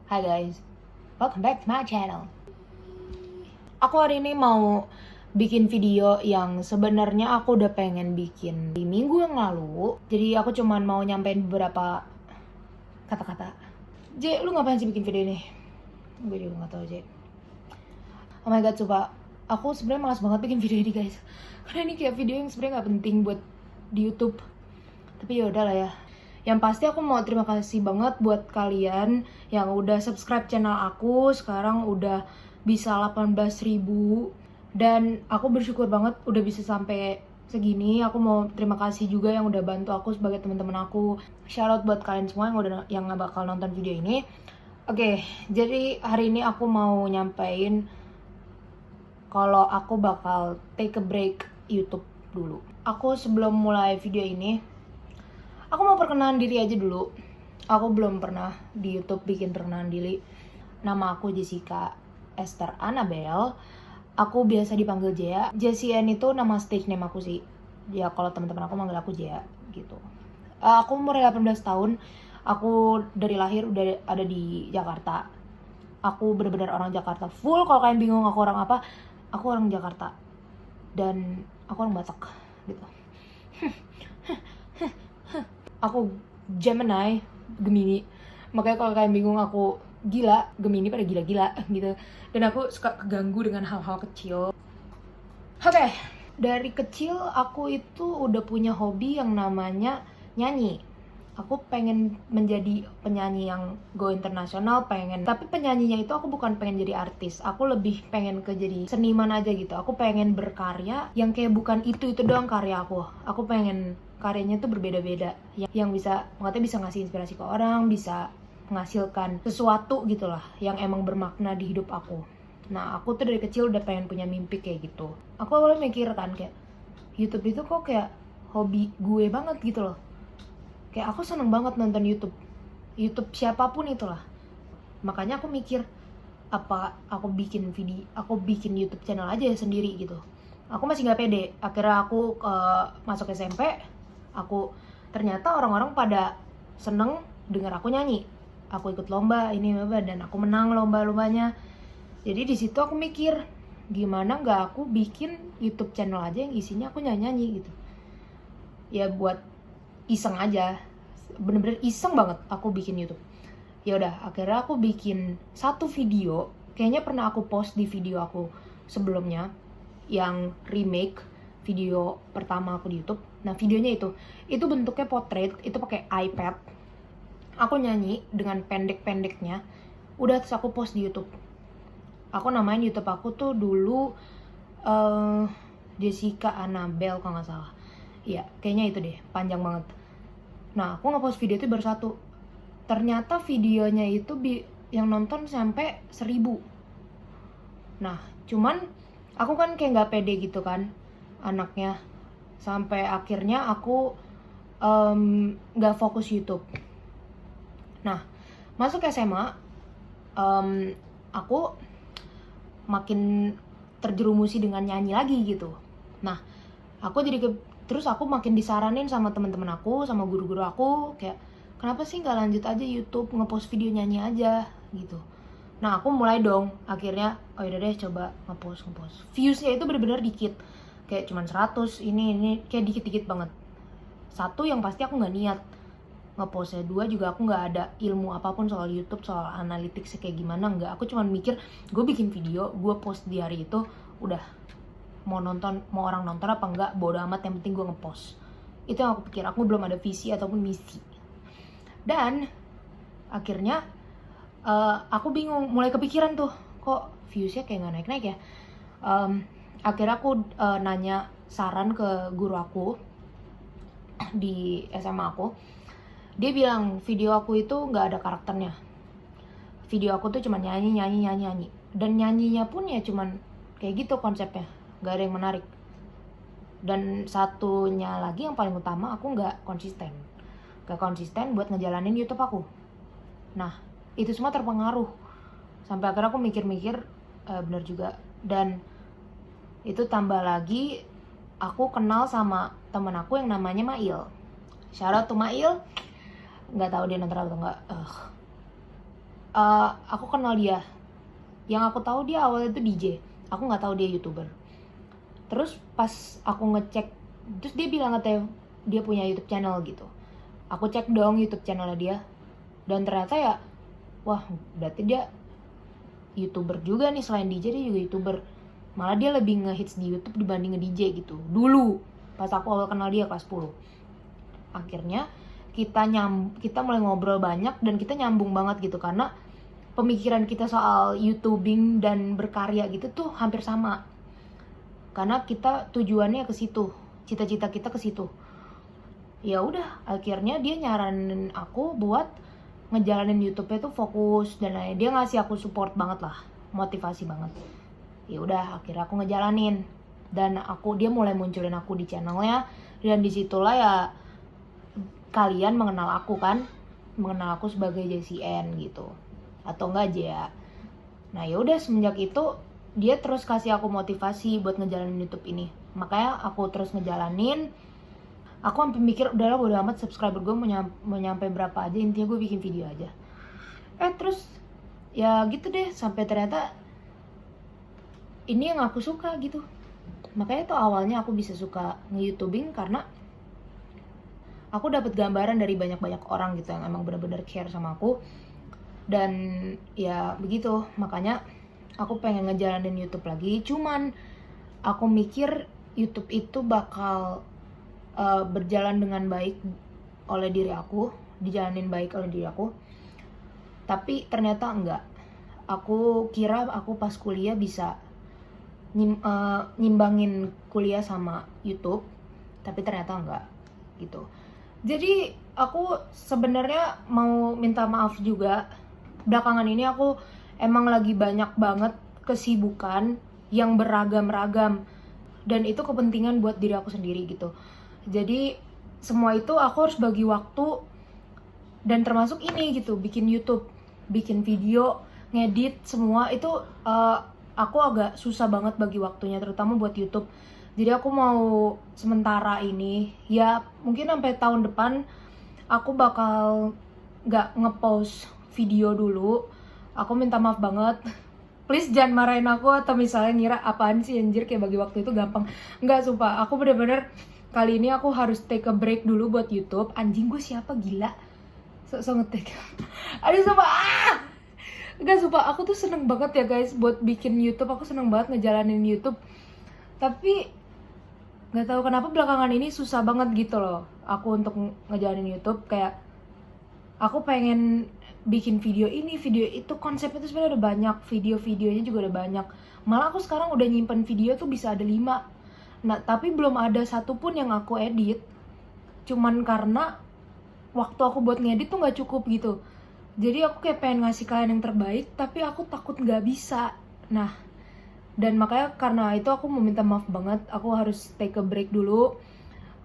Hi guys, welcome back to my channel. Aku hari ini mau bikin video yang sebenarnya aku udah pengen bikin di minggu yang lalu. Jadi aku cuman mau nyampein beberapa kata-kata. J, lu ngapain sih bikin video ini? Gue juga gak tahu, J. Oh my god, coba. Aku sebenarnya malas banget bikin video ini, guys. Karena ini kayak video yang sebenarnya gak penting buat di YouTube. Tapi ya udahlah ya. Yang pasti aku mau terima kasih banget buat kalian yang udah subscribe channel aku. Sekarang udah bisa 18.000. Dan aku bersyukur banget udah bisa sampai segini. Aku mau terima kasih juga yang udah bantu aku sebagai teman-teman aku. Shout out buat kalian semua yang gak bakal nonton video ini. Oke, jadi hari ini aku mau nyampein kalau aku bakal take a break YouTube dulu. Aku sebelum mulai video ini, aku mau perkenalan diri aja dulu. Aku belum pernah di YouTube bikin perkenalan diri. Nama aku Jessica Esther Annabelle. Aku biasa dipanggil Jea. JCN itu nama stage name aku sih. Ya kalau teman-teman aku manggil aku Jea gitu. Aku umur 18 tahun. Aku dari lahir udah ada di Jakarta. Aku benar-benar orang Jakarta full. Kalau kalian bingung aku orang apa, aku orang Jakarta. Dan aku orang Batak gitu. Aku Gemini, Gemini. Makanya kalau kalian bingung aku gila, Gemini pada gila-gila gitu. Dan aku suka keganggu dengan hal-hal kecil. Oke, dari kecil aku itu udah punya hobi yang namanya nyanyi. Aku pengen menjadi penyanyi yang go internasional, pengen. Tapi penyanyinya itu aku bukan pengen jadi artis. Aku lebih pengen ke jadi seniman aja gitu. Aku pengen berkarya yang kayak bukan itu doang karya aku. Aku pengen karyanya tuh berbeda-beda. Yang bisa, makanya bisa ngasih inspirasi ke orang, bisa menghasilkan sesuatu gitu lah. Yang emang bermakna di hidup aku. Nah, aku tuh dari kecil udah pengen punya mimpi kayak gitu. Aku awalnya mikir kan kayak, YouTube itu kok kayak hobi gue banget gitu loh. Kayak aku seneng banget nonton YouTube siapapun itulah. Makanya aku mikir, apa aku bikin YouTube channel aja ya sendiri gitu. Aku masih nggak pede. Akhirnya aku masuk SMP, aku ternyata orang-orang pada seneng denger aku nyanyi. Aku ikut lomba dan aku menang lomba-lombanya. Jadi di situ aku mikir, gimana nggak aku bikin YouTube channel aja yang isinya aku nyanyi gitu. Ya buat iseng aja, bener-bener iseng banget aku bikin YouTube. Ya udah, akhirnya aku bikin satu video. Kayaknya pernah aku post di video aku sebelumnya yang remake video pertama aku di YouTube. Nah, videonya itu bentuknya potret, itu pakai iPad. Aku nyanyi dengan pendek-pendeknya. Udah, terus aku post di YouTube. Aku namain YouTube aku tuh dulu Jessica Annabelle kalau nggak salah. Iya, kayaknya itu deh, panjang banget. Nah, aku nge-post video itu baru satu. Ternyata videonya itu yang nonton sampai 1.000. Nah, cuman aku kan kayak nggak pede gitu kan anaknya. Sampai akhirnya aku nggak fokus YouTube. Nah, masuk SMA, aku makin terjerumusi dengan nyanyi lagi gitu. Nah, aku jadi terus aku makin disaranin sama teman-teman aku, sama guru-guru aku kayak, kenapa sih nggak lanjut aja YouTube, ngepost video nyanyi aja gitu. Nah, aku mulai dong akhirnya, oh yaudah deh coba ngepost. Viewsnya itu bener-bener dikit, kayak cuman 100, ini kayak dikit-dikit banget. Satu, yang pasti aku nggak niat ngepostnya. Dua, juga aku nggak ada ilmu apapun soal YouTube, soal analytics kayak gimana, nggak. Aku cuma mikir, gue bikin video, gue post di hari itu, udah. Mau orang nonton apa enggak, bodo amat, yang penting gue ngepost. Itu yang aku pikir. Aku belum ada visi ataupun misi. Dan akhirnya aku bingung, mulai kepikiran tuh, kok viewsnya kayak nggak naik-naik ya. Akhirnya aku nanya saran ke guru aku di SMA aku. Dia bilang video aku itu nggak ada karakternya. Video aku tuh cuma nyanyi. Dan nyanyinya pun ya cuman kayak gitu konsepnya, nggak ada yang menarik. Dan satunya lagi yang paling utama, aku nggak konsisten buat ngejalanin YouTube aku. Nah, itu semua terpengaruh. Sampai akhirnya aku mikir-mikir, bener juga. Dan itu tambah lagi, aku kenal sama temen aku yang namanya Mail. Shout out to Mail. Nggak tahu dia nonton atau nggak. aku kenal dia. Yang aku tahu dia awalnya itu DJ. Aku nggak tahu dia YouTuber. Terus pas aku ngecek, terus dia bilang katanya dia punya YouTube channel gitu. Aku cek dong YouTube channelnya dia, dan ternyata ya, wah berarti dia YouTuber juga nih, selain DJ dia juga YouTuber. Malah dia lebih ngehits di YouTube dibanding nge-DJ gitu. Dulu pas aku awal kenal dia kelas 10. Akhirnya kita mulai ngobrol banyak dan kita nyambung banget gitu, karena pemikiran kita soal YouTubing dan berkarya gitu tuh hampir sama. Karena kita tujuannya ke situ, cita-cita kita ke situ. Ya udah, akhirnya dia nyaranin aku buat ngejalanin YouTube-nya tuh fokus, dan dia ngasih aku support banget lah, motivasi banget. Ya udah, akhirnya aku ngejalanin, dan dia mulai munculin aku di channelnya, dan disitulah ya kalian mengenal aku kan, mengenal aku sebagai JCN gitu, atau enggak aja ya. Nah ya udah, semenjak itu dia terus kasih aku motivasi buat ngejalanin YouTube ini. Makanya aku terus ngejalanin. Aku sampai mikir udahlah bodo amat subscriber gue mau nyampe berapa aja, intinya gue bikin video aja. Terus ya gitu deh, sampai ternyata ini yang aku suka gitu. Makanya tuh awalnya aku bisa suka nge-YouTubing karena aku dapat gambaran dari banyak-banyak orang gitu yang emang benar-benar care sama aku. Dan ya begitu, makanya aku pengen ngejalanin YouTube lagi. Cuman aku mikir YouTube itu bakal berjalan dengan baik oleh diri aku, dijalanin baik oleh diri aku. Tapi ternyata enggak. Aku kira aku pas kuliah bisa nyimbangin kuliah sama YouTube, tapi ternyata enggak gitu. Jadi aku sebenarnya mau minta maaf juga. Belakangan ini aku emang lagi banyak banget kesibukan yang beragam-ragam, dan itu kepentingan buat diri aku sendiri gitu. Jadi semua itu aku harus bagi waktu, dan termasuk ini gitu, bikin YouTube, bikin video, ngedit, semua itu aku agak susah banget bagi waktunya, terutama buat YouTube. Jadi aku mau sementara ini, ya mungkin sampai tahun depan aku bakal gak ngepost video dulu. Aku minta maaf banget. Please jangan marahin aku atau misalnya ngira apaan sih anjir kayak bagi waktu itu gampang. Enggak, sumpah. Aku bener-bener kali ini aku harus take a break dulu buat YouTube. Anjing, gue siapa, gila. So ngetik. Aduh, sumpah. Enggak, sumpah. Aku tuh seneng banget ya guys buat bikin YouTube. Aku seneng banget ngejalanin YouTube. Tapi gak tahu kenapa belakangan ini susah banget gitu loh aku untuk ngejalanin YouTube. Kayak aku pengen bikin video ini, video itu, konsepnya tuh sebenarnya udah banyak, videonya juga udah banyak. Malah aku sekarang udah nyimpen video tuh bisa ada 5. Nah, tapi belum ada satupun yang aku edit. Cuman karena waktu aku buat ngedit tuh gak cukup gitu. Jadi aku kayak pengen ngasih kalian yang terbaik, tapi aku takut gak bisa. Nah, dan makanya karena itu aku mau minta maaf banget. Aku harus take a break dulu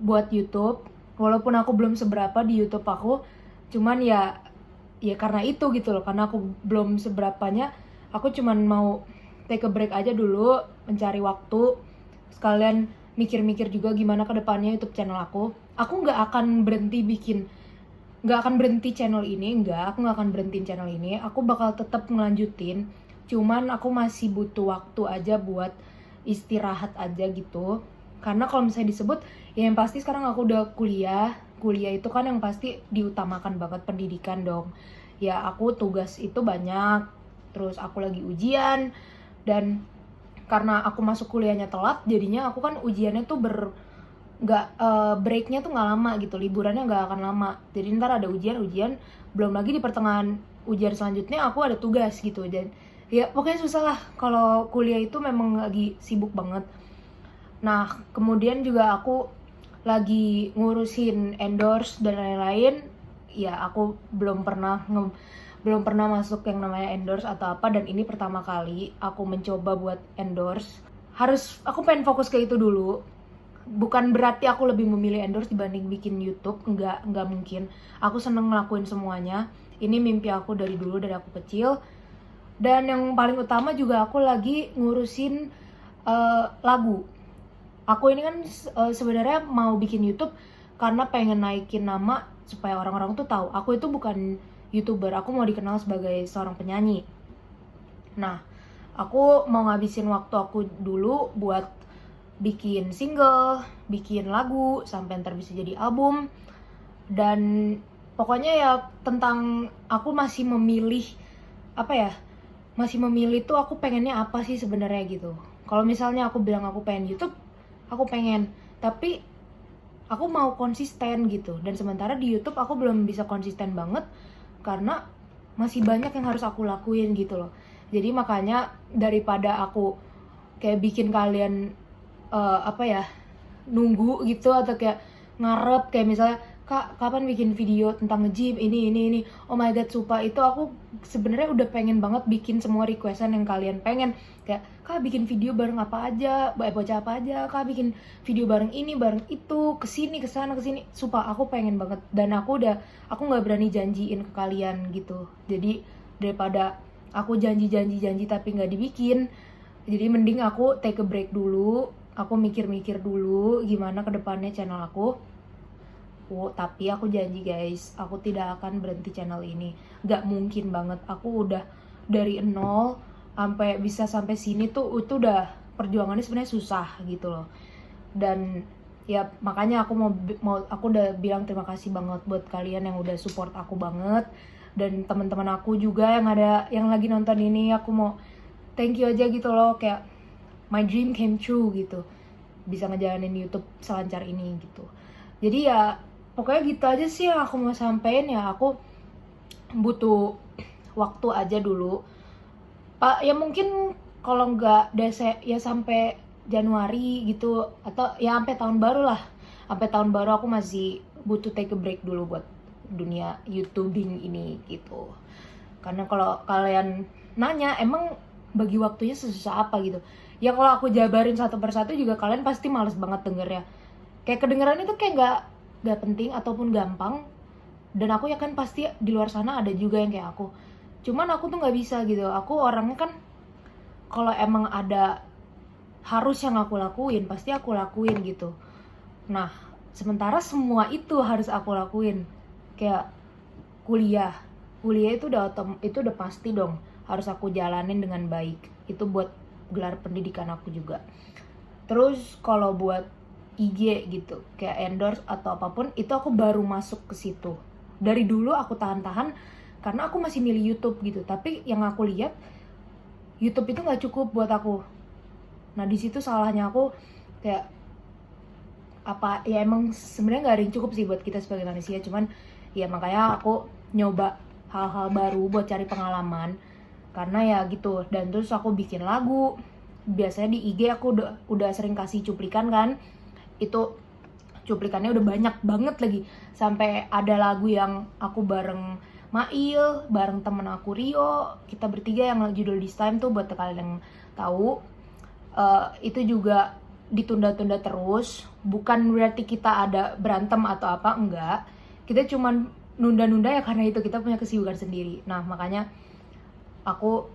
buat YouTube. Walaupun aku belum seberapa di YouTube aku, cuman ya karena itu gitu loh, karena aku belum seberapanya, aku cuman mau take a break aja dulu, mencari waktu, sekalian mikir-mikir juga gimana ke depannya YouTube channel aku. Aku nggak akan berhenti channel ini, aku nggak akan berhentiin channel ini, aku bakal tetap ngelanjutin. Cuman aku masih butuh waktu aja buat istirahat aja gitu. Karena kalau misalnya disebut, ya yang pasti sekarang aku udah kuliah itu kan yang pasti diutamakan banget pendidikan dong. Ya aku tugas itu banyak, terus aku lagi ujian, dan karena aku masuk kuliahnya telat, jadinya aku kan ujiannya tuh breaknya tuh nggak lama gitu, liburannya nggak akan lama. Jadi ntar ada ujian, belum lagi di pertengahan ujian selanjutnya aku ada tugas gitu. Dan ya pokoknya susah lah kalau kuliah itu, memang lagi sibuk banget. Nah kemudian juga aku lagi ngurusin endorse dan lain-lain. Ya aku belum pernah masuk yang namanya endorse atau apa, dan ini pertama kali aku mencoba buat endorse. Aku pengen fokus ke itu dulu. Bukan berarti aku lebih memilih endorse dibanding bikin YouTube, enggak mungkin. Aku seneng ngelakuin semuanya. Ini mimpi aku dari dulu, dari aku kecil. Dan yang paling utama juga aku lagi ngurusin lagu. Aku ini kan sebenarnya mau bikin YouTube karena pengen naikin nama supaya orang-orang tuh tahu aku itu bukan YouTuber, aku mau dikenal sebagai seorang penyanyi. Nah, aku mau ngabisin waktu aku dulu buat bikin single, bikin lagu, sampai ntar bisa jadi album. Dan pokoknya ya tentang aku masih memilih, masih memilih tuh aku pengennya apa sih sebenarnya gitu. Kalau misalnya aku bilang aku pengen YouTube, aku pengen, tapi aku mau konsisten gitu. Dan sementara di YouTube aku belum bisa konsisten banget karena masih banyak yang harus aku lakuin gitu loh. Jadi makanya daripada aku kayak bikin kalian nunggu gitu atau kayak ngarep kayak misalnya Kak kapan bikin video tentang nge-gym ini, oh my god sumpah itu aku sebenarnya udah pengen banget bikin semua requestan yang kalian pengen, kayak Kak bikin video bareng apa aja, bocah apa aja, Kak bikin video bareng ini bareng itu, kesini kesana kesini, sumpah aku pengen banget. Dan aku nggak berani janjiin ke kalian gitu, jadi daripada aku janji tapi nggak dibikin, jadi mending aku take a break dulu, aku mikir-mikir dulu gimana kedepannya channel aku. Tapi aku janji guys, aku tidak akan berhenti channel ini. Gak mungkin banget, aku udah dari nol sampai bisa sampai sini tuh itu udah perjuangannya sebenarnya susah gitu loh. Dan ya makanya aku udah bilang terima kasih banget buat kalian yang udah support aku banget. Dan teman-teman aku juga yang lagi nonton ini, aku mau thank you aja gitu loh, kayak my dream came true gitu, bisa ngejalanin YouTube selancar ini gitu. Jadi ya pokoknya gitu aja sih yang aku mau sampein. Ya aku butuh waktu aja dulu Pak, ya mungkin kalau nggak ya sampai Januari gitu, atau ya sampai tahun baru lah. Sampai tahun baru aku masih butuh take a break dulu buat dunia YouTubing ini gitu. Karena kalau kalian nanya emang bagi waktunya sesusah apa gitu, ya kalau aku jabarin satu persatu juga kalian pasti males banget dengernya. Kayak kedengeran itu kayak gak penting ataupun gampang. Dan aku ya kan pasti di luar sana ada juga yang kayak aku. Cuman aku tuh gak bisa gitu. Aku orangnya kan kalau emang ada harus yang aku lakuin, pasti aku lakuin gitu. Nah, sementara semua itu harus aku lakuin. Kayak kuliah itu udah pasti dong harus aku jalanin dengan baik. Itu buat gelar pendidikan aku juga. Terus kalau buat IG gitu, kayak endorse atau apapun, itu aku baru masuk ke situ. Dari dulu aku tahan-tahan karena aku masih milih YouTube gitu. Tapi yang aku lihat YouTube itu nggak cukup buat aku. Nah di situ salahnya aku, kayak ya emang sebenarnya nggak ada yang cukup sih buat kita sebagai manusia. Cuman ya makanya aku nyoba hal-hal baru buat cari pengalaman. Karena ya gitu. Dan terus aku bikin lagu. Biasanya di IG aku udah sering kasih cuplikan kan. Itu cuplikannya udah banyak banget lagi, sampai ada lagu yang aku bareng Mail, bareng temen aku Rio, kita bertiga yang judul This Time tuh, buat kalian yang tahu, itu juga ditunda-tunda terus. Bukan berarti kita ada berantem atau apa, enggak, kita cuman nunda-nunda ya karena itu kita punya kesibukan sendiri. Nah makanya aku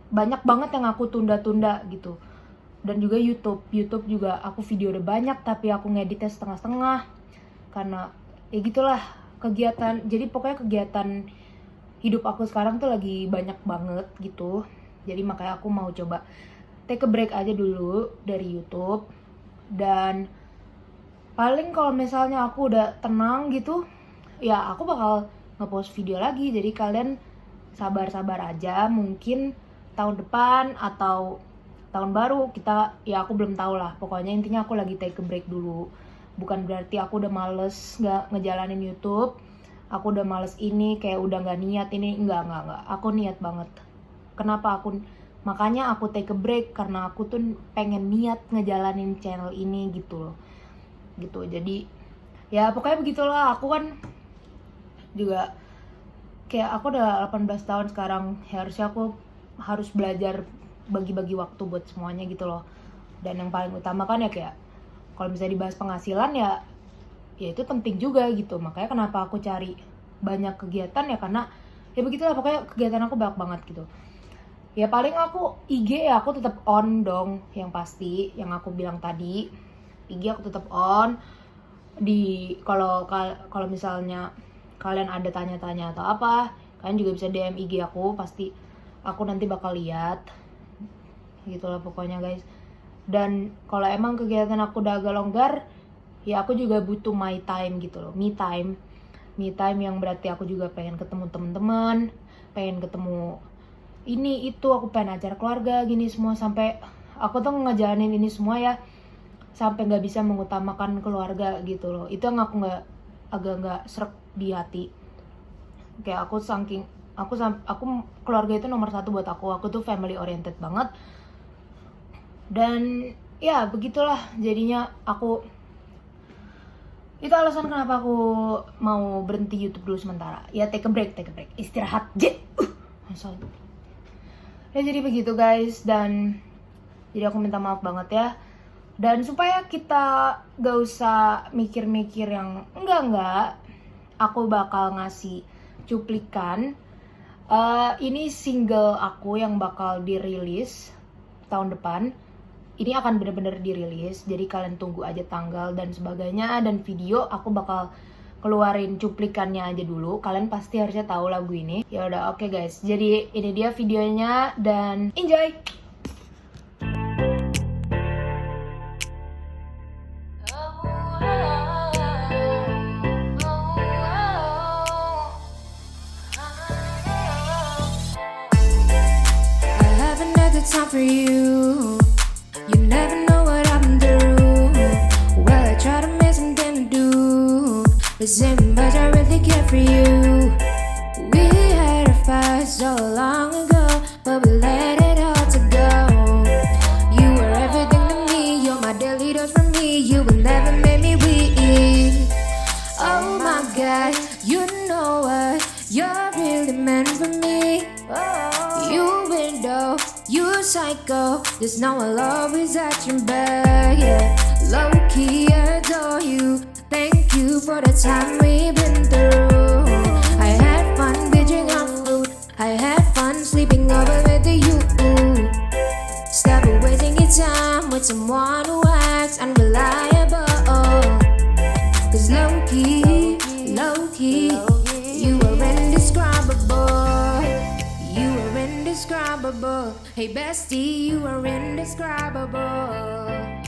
banyak banget yang aku tunda-tunda gitu. Dan juga YouTube juga aku video udah banyak tapi aku ngeditnya setengah-setengah karena ya gitulah kegiatan. Jadi pokoknya kegiatan hidup aku sekarang tuh lagi banyak banget gitu. Jadi makanya aku mau coba take a break aja dulu dari YouTube. Dan paling kalau misalnya aku udah tenang gitu, ya aku bakal ngepost video lagi. Jadi kalian sabar-sabar aja, mungkin tahun depan atau tahun baru aku belum tahu lah. Pokoknya intinya aku lagi take a break dulu. Bukan berarti aku udah males nggak ngejalanin YouTube, aku udah males ini, kayak udah nggak niat ini, enggak. Aku niat banget. Makanya aku take a break karena aku tuh pengen niat ngejalanin channel ini gitu loh. Gitu. Jadi ya pokoknya begitulah. Aku kan juga kayak aku udah 18 tahun sekarang, harusnya aku harus belajar bagi-bagi waktu buat semuanya gitu loh. Dan yang paling utama kan ya kayak kalau misalnya dibahas penghasilan ya itu penting juga gitu. Makanya kenapa aku cari banyak kegiatan ya karena ya begitulah, pokoknya kegiatan aku banyak banget gitu. Ya paling aku IG ya aku tetap on dong, yang pasti yang aku bilang tadi. IG aku tetap on. Kalau misalnya kalian ada tanya-tanya atau apa, kalian juga bisa DM IG aku, pasti aku nanti bakal lihat. Gitulah pokoknya guys. Dan kalau emang kegiatan aku udah agak longgar, ya aku juga butuh my time gitu loh, me time yang berarti aku juga pengen ketemu teman-teman, pengen ketemu ini itu, aku pengen acara keluarga gini semua, sampai aku tuh ngejalanin ini semua ya sampai nggak bisa mengutamakan keluarga gitu loh. Itu yang aku agak nggak srek di hati. Kayak aku keluarga itu nomor satu buat aku tuh family oriented banget. Dan ya begitulah jadinya itu alasan kenapa aku mau berhenti YouTube dulu sementara. Ya take a break, istirahat. Ya jadi begitu guys, dan jadi aku minta maaf banget ya. Dan supaya kita gak usah mikir-mikir yang enggak, aku bakal ngasih cuplikan. Ini single aku yang bakal dirilis tahun depan. Ini akan bener-bener dirilis, jadi kalian tunggu aja tanggal dan sebagainya. Dan video aku bakal keluarin cuplikannya aja dulu. Kalian pasti harusnya tahu lagu ini. Ya udah, oke guys. Jadi ini dia videonya dan enjoy. Time for you. You never know what I've been through. Well, I try to make something to do. Listen, but I really care for you. We had a fight so long ago, but we let it all to go. You were everything to me. You're my daily dose for me. You will never make me weak. Oh my God, you know what? You're really meant for me. You window, you psycho. Just know I'll always at your back, yeah. Low key adore you. Thank you for the time we've been through. I had fun bitching on food. I had fun sleeping over with you. Stop wasting your time with someone who acts unreliable. Cause low key, you are indescribable. You are indescribable. Hey bestie, you are indescribable.